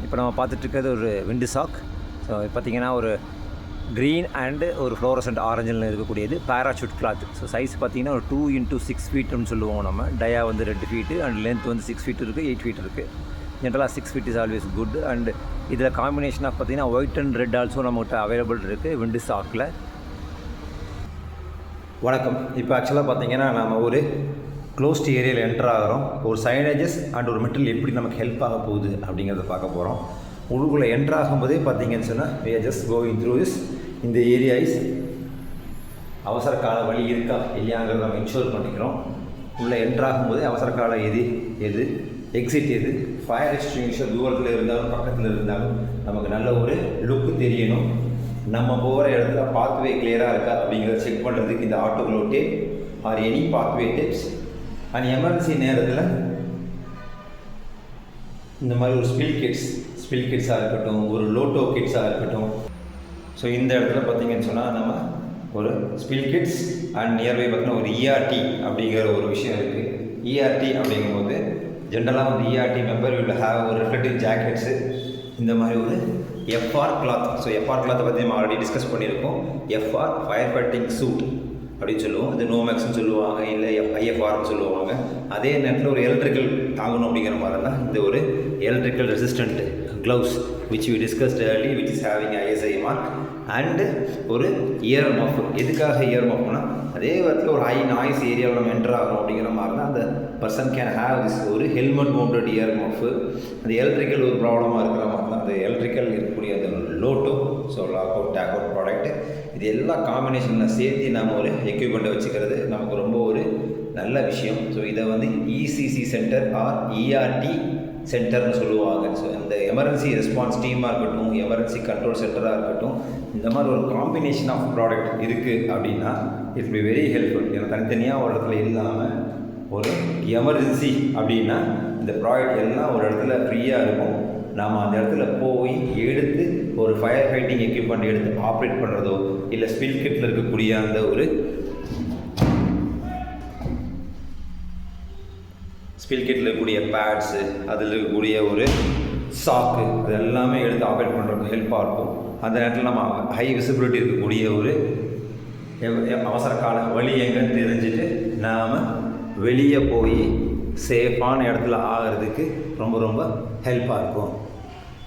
இப்போ நம்ம பார்த்துட்ருக்கிறது ஒரு விண்டு சாக். ஸோ பார்த்திங்கன்னா ஒரு க்ரீன் அண்டு ஒரு ஃப்ளோரசன்ட் ஆரஞ்சில் இருக்கக்கூடியது பேராஷூட் கிளாத். ஸோ சைஸ் பார்த்திங்கன்னா ஒரு 2x6 ஃபீட்டுன்னு சொல்லுவோம் நம்ம. டயா வந்து 2 ஃபீட்டு அண்ட் லென்த் வந்து 6 ஃபீட் இருக்குது, 8 ஃபீட் இருக்குது. ஜென்ரலாக 6 feet is always good. And இதில் காம்பினேஷனாக பார்த்திங்கன்னா ஒயிட் அண்ட் ரெட் ஆல்சோ நம்மகிட்ட அவைலபிள் இருக்குது விண்டு சாக்கில். வணக்கம். இப்போ ஆக்சுவலாக பார்த்திங்கன்னா நம்ம ஒரு க்ளோஸ்ட் ஏரியாவில் என்டர் ஆகிறோம். ஒரு சைனேஜஸ் அண்ட் ஒரு மெட்டல் எப்படி நமக்கு ஹெல்ப் ஆக போகுது அப்படிங்கிறத பார்க்க போகிறோம். உள்ளுக்குள்ளே என்டர் ஆகும்போதே பார்த்தீங்கன்னு சொன்னால் we are just going through this. இந்த ஏரியா இஸ் அவசர கால வழி இருக்கா இல்லையாங்கிறத நம்ம இன்ஷூர் பண்ணிக்கிறோம். உள்ளே என்டர் ஆகும்போதே அவசர கால எது எக்ஸிட் எது, ஃபயர் எக்ஸ்டிங்விஷர் தூரத்தில் இருந்தாலும் பக்கத்தில் இருந்தாலும் நமக்கு நல்ல ஒரு லுக்கு தெரியணும். நம்ம போகிற இடத்துல பாத்வே கிளியராக இருக்கா அப்படிங்கிறத செக் பண்ணுறதுக்கு இந்த ஆட்டோக்ளோ tape or any pathway tips. And emergency நேரத்தில் இந்த மாதிரி ஒரு ஸ்பில் கிட்ஸாக இருக்கட்டும், ஒரு லோட்டோ கிட்ஸாக இருக்கட்டும். ஸோ இந்த இடத்துல பார்த்திங்கன்னு சொன்னால் நம்ம ஒரு ஸ்பில் கிட்ஸ் அண்ட் நியர்பை பார்த்தீங்கன்னா ஒரு இஆர்டி அப்படிங்கிற ஒரு விஷயம் இருக்குது. இஆர்டி அப்படிங்கும்போது ஜென்ரலாக வந்து இஆர்டி மெம்பர் வில் ஹேவ் ஒரு ரிஃப்ளெக்டிவ் ஜாக்கெட்ஸு, இந்த மாதிரி ஒரு எஃப்ஆர் கிளாத். ஸோ எஃப்ஆர் கிளாத்தை பற்றி நம்ம ஆல்ரெடி டிஸ்கஸ் பண்ணியிருக்கோம். எஃப்ஆர் ஃபயர் ஃபைட்டிங் சூட் அப்படின்னு சொல்லுவோம். இது நோமேக்ஸ்னு சொல்லுவாங்க, இல்லை ஐஎஃப்ஆர்னு சொல்லுவாங்க. அதே நேரத்தில் ஒரு எலக்ட்ரிக்கல் தாங்கணும் அப்படிங்கிற மாதிரி தான் இந்த ஒரு electrical resistant gloves which we discussed early which is having ISI mark. And ஒரு இயர் மஃப். எதுக்காக இயர் மஃப்னா அதே இடத்துல ஒரு ஹை நாய்ஸ் ஏரியாவில் நம்ம என்டர் ஆகிறோம் அப்படிங்கிற மாதிரி தான் அந்த பர்சன் கேன் ஹேவ் திஸ் ஒரு ஹெல்மெட் மவுண்டட் இயர் மஃப். அந்த எலக்ட்ரிக்கல் ஒரு ப்ராப்ளமாக இருக்கிற மாதிரி தான் அந்த எலக்ட்ரிக்கல் இருக்கக்கூடிய அந்த lotto. So log out take out product இது எல்லா காம்பினேஷனில் சேர்த்து நம்ம ஒரு எக்யூப்மெண்ட்டை வச்சுக்கிறது நமக்கு ரொம்ப ஒரு நல்ல விஷயம். ஸோ இதை வந்து இசிசி சென்டர் ஆர் இஆர்டி சென்டர்னு சொல்லுவாங்க. ஸோ அந்த எமர்ஜென்சி ரெஸ்பான்ஸ் டீமாக இருக்கட்டும், எமர்ஜென்சி கண்ட்ரோல் சென்டராக இருக்கட்டும், இந்த மாதிரி ஒரு காம்பினேஷன் ஆஃப் ப்ராடக்ட் இருக்குது அப்படின்னா இட் பி வெரி ஹெல்ப்ஃபுல். ஏன்னா தனித்தனியாக ஒரு இடத்துல இல்லாமல் ஒரு எமர்ஜென்சி அப்படின்னா இந்த ப்ராடக்ட் எல்லாம் ஒரு இடத்துல ஃப்ரீயாக இருக்கும். நாம் அந்த இடத்துல போய் எடுத்து ஒரு ஃபயர் ஃபைட்டிங் எக்யூப்மெண்ட் எடுத்து ஆப்ரேட் பண்ணுறதோ, இல்லை ஸ்பில் கிட்டில் இருக்கக்கூடிய அந்த ஒரு ஸ்பில் கிட்டில் இருக்கக்கூடிய பேட்ஸு, அதில் இருக்கக்கூடிய ஒரு சாக்கு, அது எல்லாமே எடுத்து ஆப்ரேட் பண்ணுறதுக்கு ஹெல்ப்பாக இருக்கும். அந்த நேரத்தில் நம்ம ஹை விசிபிலிட்டி இருக்கக்கூடிய ஒரு அவசர கால வழி எங்கன்னு தெரிஞ்சுட்டு நாம் வெளியே போய் சேஃபான இடத்துல ஆகிறதுக்கு ரொம்ப ரொம்ப ஹெல்ப்பாக இருக்கும்.